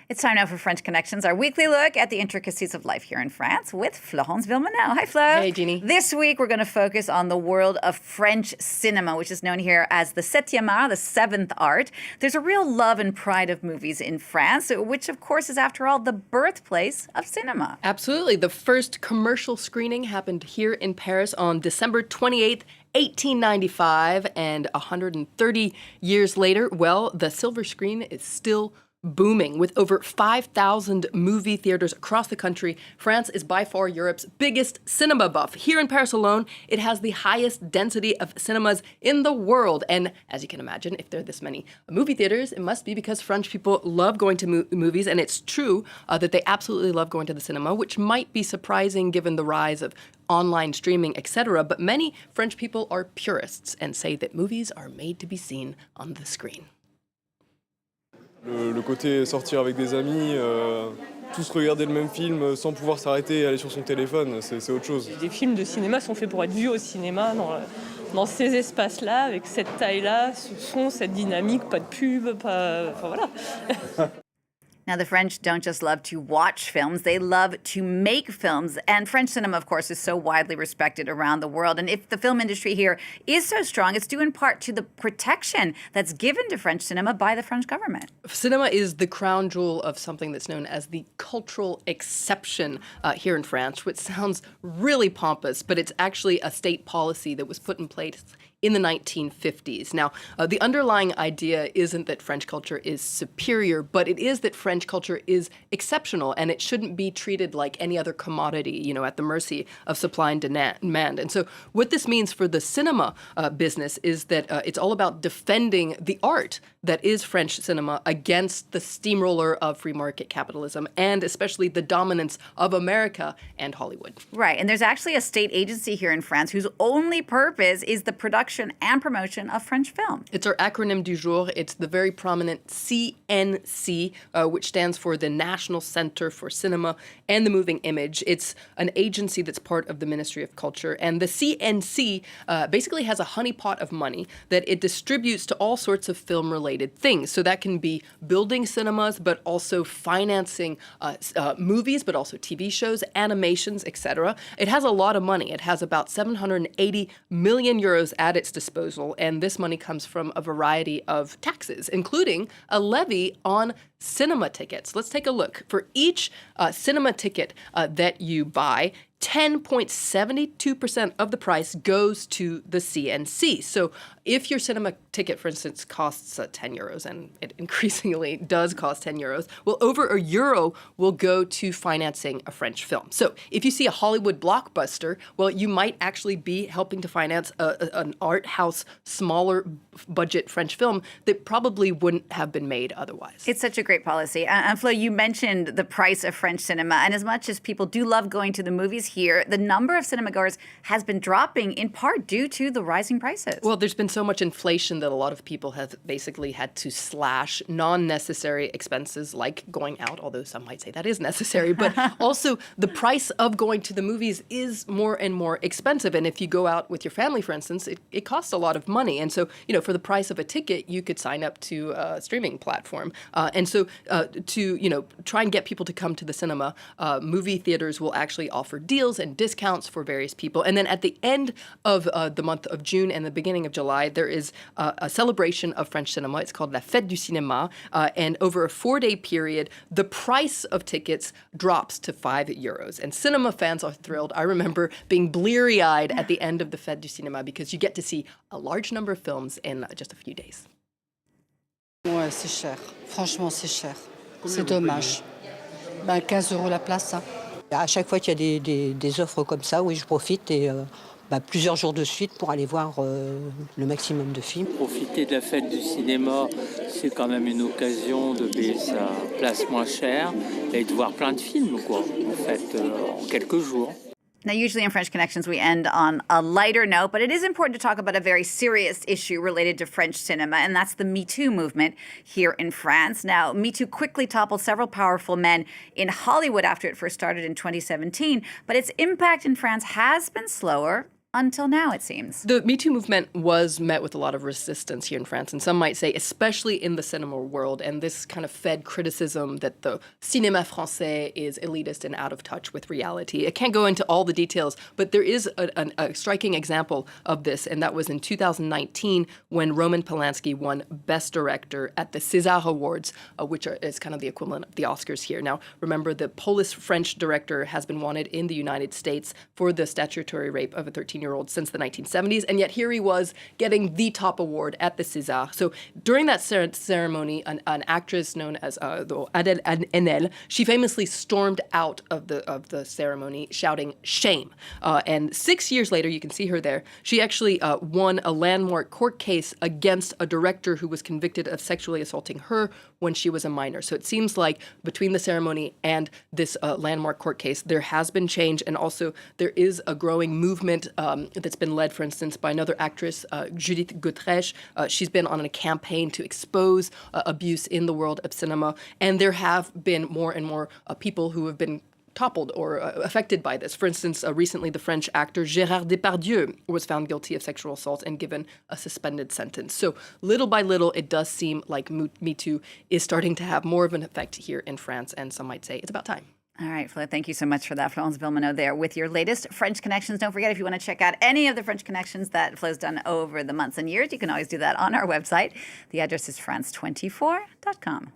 It's time now for French Connections, our weekly look at the intricacies of life here in France with Florence Villeneuve. Hi, Flo. Hey, Jeannie. This week, we're going to focus on the world of French cinema, which is known here as the septième art, the seventh art. There's a real love and pride of movies in France, which, of course, is, after all, the birthplace of cinema. Absolutely. The first commercial screening happened here in Paris on December 28th, 1895, and 130 years later, well, the silver screen is still booming. With over 5,000 movie theaters across the country, France is by far Europe's biggest cinema buff. Here in Paris alone, it has the highest density of cinemas in the world. And as you can imagine, if there are this many movie theaters, it must be because French people love going to movies. And it's true that they absolutely love going to the cinema, which might be surprising given the rise of online streaming, etc. But many French people are purists and say that movies are made to be seen on the screen. Le côté sortir avec des amis, tous regarder le même film sans pouvoir s'arrêter et aller sur son téléphone, c'est autre chose. Les films de cinéma sont faits pour être vus au cinéma, dans ces espaces-là, avec cette taille-là, ce son, cette dynamique, pas de pub, pas... Enfin voilà. Now, the French don't just love to watch films, they love to make films. And French cinema, of course, is so widely respected around the world. And if the film industry here is so strong, it's due in part to the protection that's given to French cinema by the French government. Cinema is the crown jewel of something that's known as the cultural exception here in France, which sounds really pompous, but it's actually a state policy that was put in place in the 1950s. Now, the underlying idea isn't that French culture is superior, but it is that French culture is exceptional, and it shouldn't be treated like any other commodity, at the mercy of supply and demand. And so what this means for the cinema business is that it's all about defending the art that is French cinema against the steamroller of free market capitalism, and especially the dominance of America and Hollywood. Right, and there's actually a state agency here in France whose only purpose is the production and promotion of French film. It's our acronym du jour. It's the very prominent CNC, which stands for the National Center for Cinema and the Moving Image. It's an agency that's part of the Ministry of Culture. And the CNC basically has a honeypot of money that it distributes to all sorts of film-related things. So that can be building cinemas, but also financing movies, but also TV shows, animations, etc. It has a lot of money. It has about 780 million euros at its disposal, and this money comes from a variety of taxes, including a levy on cinema tickets. Let's take a look. For each cinema ticket that you buy, 10.72% of the price goes to the CNC. So if your cinema ticket, for instance, costs 10 euros, and it increasingly does cost 10 euros, well, over €1 will go to financing a French film. So if you see a Hollywood blockbuster, well, you might actually be helping to finance an art house, smaller budget French film that probably wouldn't have been made otherwise. It's such a great policy. And Flo, you mentioned the price of French cinema. And as much as people do love going to the movies here, the number of cinemagoers has been dropping in part due to the rising prices. Well, there's been so much inflation that a lot of people have basically had to slash non-necessary expenses like going out, although some might say that is necessary. But also the price of going to the movies is more and more expensive. And if you go out with your family, for instance, it costs a lot of money. And so, for the price of a ticket, you could sign up to a streaming platform. And so to, try and get people to come to the cinema, movie theaters will actually offer deals and discounts for various people. And then at the end of the month of June and the beginning of July, there is a celebration of French cinema. It's called La Fête du Cinéma. And over a 4-day period, the price of tickets drops to €5. And cinema fans are thrilled. I remember being bleary-eyed at the end of the Fête du Cinéma because you get to see a large number of films in just a few days. Ouais, c'est cher. Franchement, c'est cher. C'est dommage. 15 € la place. Hein. À chaque fois qu'il y a des offres comme ça, oui, je profite et plusieurs jours de suite pour aller voir le maximum de films. Profiter de la fête du cinéma, c'est quand même une occasion de payer sa place moins chère et de voir plein de films, quoi, en fait, en quelques jours. Now, usually in French Connections, we end on a lighter note, but it is important to talk about a very serious issue related to French cinema, and that's the Me Too movement here in France. Now, Me Too quickly toppled several powerful men in Hollywood after it first started in 2017, but its impact in France has been slower until now, it seems. The Me Too movement was met with a lot of resistance here in France, and some might say, especially in the cinema world, and this kind of fed criticism that the cinéma français is elitist and out of touch with reality. I can't go into all the details, but there is a striking example of this, and that was in 2019 when Roman Polanski won Best Director at the César Awards, which is kind of the equivalent of the Oscars here. Now, remember, the Polish-French director has been wanted in the United States for the statutory rape of a 13-year-old since the 1970s, and yet here he was getting the top award at the César. So during that ceremony, an actress known as Adèle Haenel, she famously stormed out of the ceremony shouting "shame." And 6 years later, you can see her there, she actually won a landmark court case against a director who was convicted of sexually assaulting her when she was a minor. So it seems like between the ceremony and this landmark court case, there has been change, and also there is a growing movement that's been led, for instance, by another actress, Judith Godrèche. She's been on a campaign to expose abuse in the world of cinema, and there have been more and more people who have been toppled or affected by this. For instance, recently the French actor Gérard Depardieu was found guilty of sexual assault and given a suspended sentence. So little by little, it does seem like Me Too is starting to have more of an effect here in France, and some might say it's about time. All right, Flo, thank you so much for that. Florence Villeminot there with your latest French Connections. Don't forget, if you want to check out any of the French Connections that Flo's done over the months and years, you can always do that on our website. The address is france24.com.